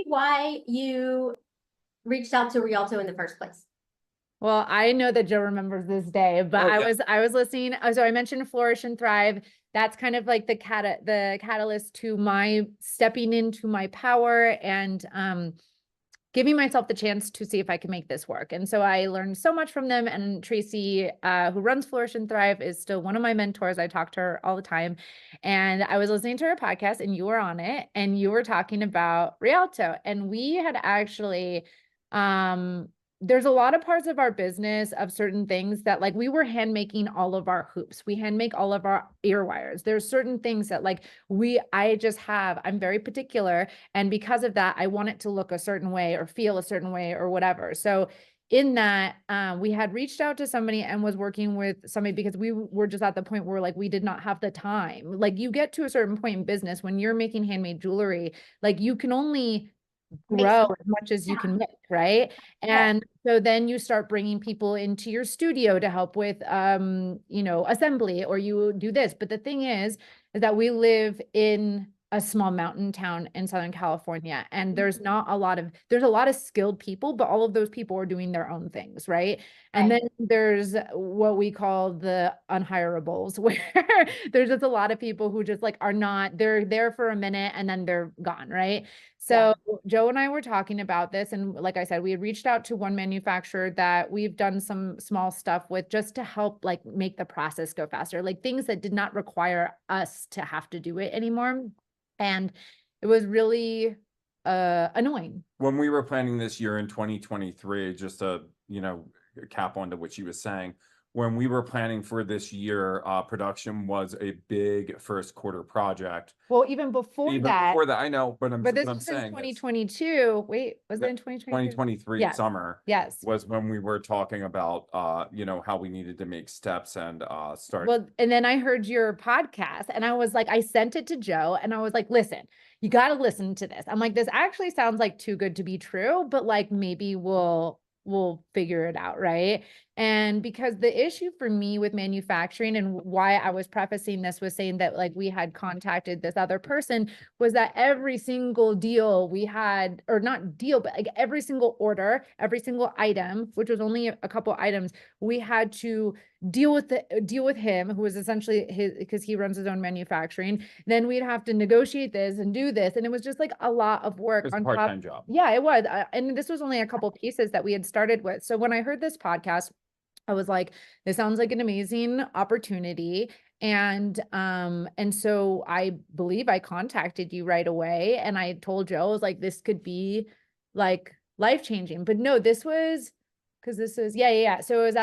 why you reached out to Riyalto in the first place. Well, I know that Joe remembers this day, but I was listening. So I mentioned Flourish and Thrive. That's kind of like the catalyst to my stepping into my power and giving myself the chance to see if I can make this work. And so I learned so much from them. And Tracy, who runs Flourish and Thrive, is still one of my mentors. I talk to her all the time. And I was listening to her podcast and you were on it and you were talking about Rialto. And we had actually, there's a lot of parts of our business of certain things that like we were hand making all of our hoops. We hand make all of our ear wires. There's certain things that like I'm very particular. And because of that, I want it to look a certain way or feel a certain way or whatever. So in that, we had reached out to somebody and was working with somebody because we were just at the point where like we did not have the time. Like you get to a certain point in business when you're making handmade jewelry, like you can only grow as much as you can make, right? And so then you start bringing people into your studio to help with, assembly, or you do this. But the thing is that we live in a small mountain town in Southern California, and there's a lot of skilled people, but all of those people are doing their own things, right? And then there's what we call the unhirables, where there's just a lot of people who just like they're there for a minute and then they're gone, right? So Joe and I were talking about this, and like I said, we had reached out to one manufacturer that we've done some small stuff with just to help like make the process go faster, like things that did not require us to have to do it anymore. And it was really annoying. When we were planning this year in 2023, just to, cap onto what she was saying, when we were planning for this year, production was a big first quarter project. Well, even before that, I know, but this I'm was saying in 2022. Wait, was it in 2023 Yes. summer? Yes. Was when we were talking about, how we needed to make steps and start. Well, and then I heard your podcast and I was like, I sent it to Joe and I was like, listen, you got to listen to this. I'm like, this actually sounds like too good to be true, but like maybe we'll figure it out, right? And because the issue for me with manufacturing and why I was prefacing this was saying that like we had contacted this other person was that every single deal we had, or not deal, but like every single order, every single item, which was only a couple items, we had to deal with him, who was essentially because he runs his own manufacturing. Then we'd have to negotiate this and do this. And it was just like a lot of work It's on a part-time job. Yeah, it was. And this was only a couple pieces that we had started with. So when I heard this podcast, I was like, this sounds like an amazing opportunity. And so I believe I contacted you right away and I told Joe, I was like, this could be like life-changing. But no, this was because this is, yeah. So it was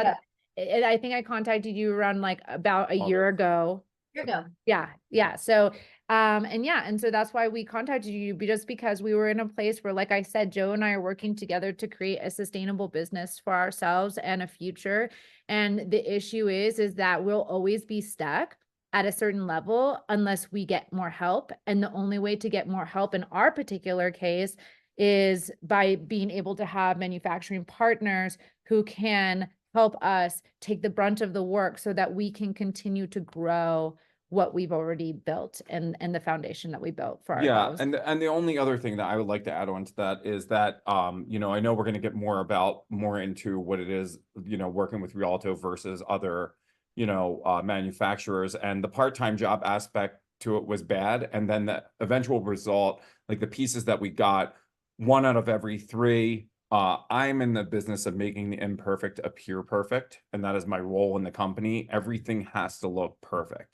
I think I contacted you around like about a year ago. Yeah. So, and so that's why we contacted you, just because we were in a place where, like I said, Joe and I are working together to create a sustainable business for ourselves and a future. And the issue is that we'll always be stuck at a certain level unless we get more help. And the only way to get more help in our particular case is by being able to have manufacturing partners who can help us take the brunt of the work so that we can continue to grow what we've already built and the foundation that we built for ourselves. And the only other thing that I would like to add on to that is that, I know we're going to get more into what it is, working with Rialto versus other, manufacturers, and the part-time job aspect to it was bad. And then the eventual result, like the pieces that we got, 1 out of every 3, I'm in the business of making the imperfect appear perfect. And that is my role in the company. Everything has to look perfect.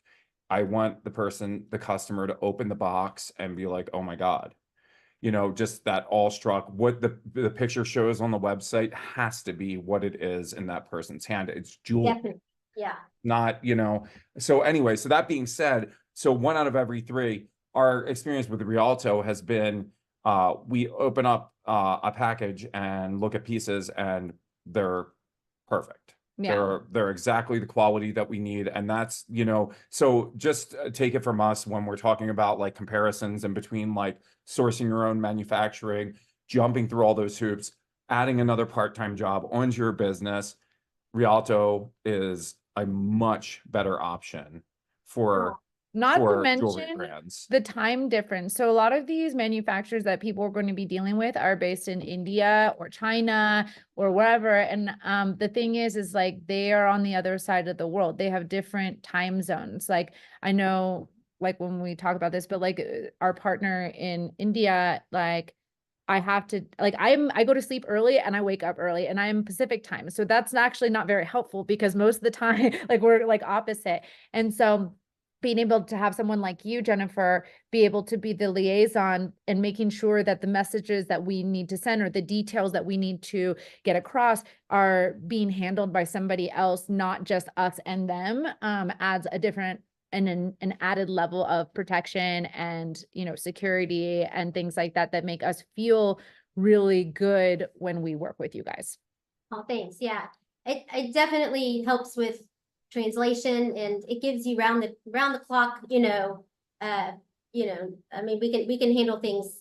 I want the customer to open the box and be like, oh my God, just that awestruck. What the picture shows on the website has to be what it is in that person's hand. It's jewelry. Yeah. Not, so anyway, so that being said, so 1 out of every 3, our experience with Rialto has been, we open up a package and look at pieces and they're perfect. Yeah. They're exactly the quality that we need. And that's, so just take it from us when we're talking about like comparisons in between, like sourcing your own manufacturing, jumping through all those hoops, adding another part-time job onto your business. Rialto is a much better option for Not to for jewelry mention brands. the time difference. So a lot of these manufacturers that people are going to be dealing with are based in India or China or wherever. And the thing is like they are on the other side of the world. They have different time zones. Like I know, like when we talk about this, but like our partner in India, like I have to, like, I go to sleep early and I wake up early and I'm Pacific time. So that's actually not very helpful because most of the time, like we're like opposite. And so being able to have someone like you, Jennifer, be able to be the liaison and making sure that the messages that we need to send or the details that we need to get across are being handled by somebody else, not just us and them, adds a different and an added level of protection and, you know, security and things like that, that make us feel really good when we work with you guys. Oh, thanks. Yeah, it definitely helps with translation, and it gives you round the clock, I mean, we can handle things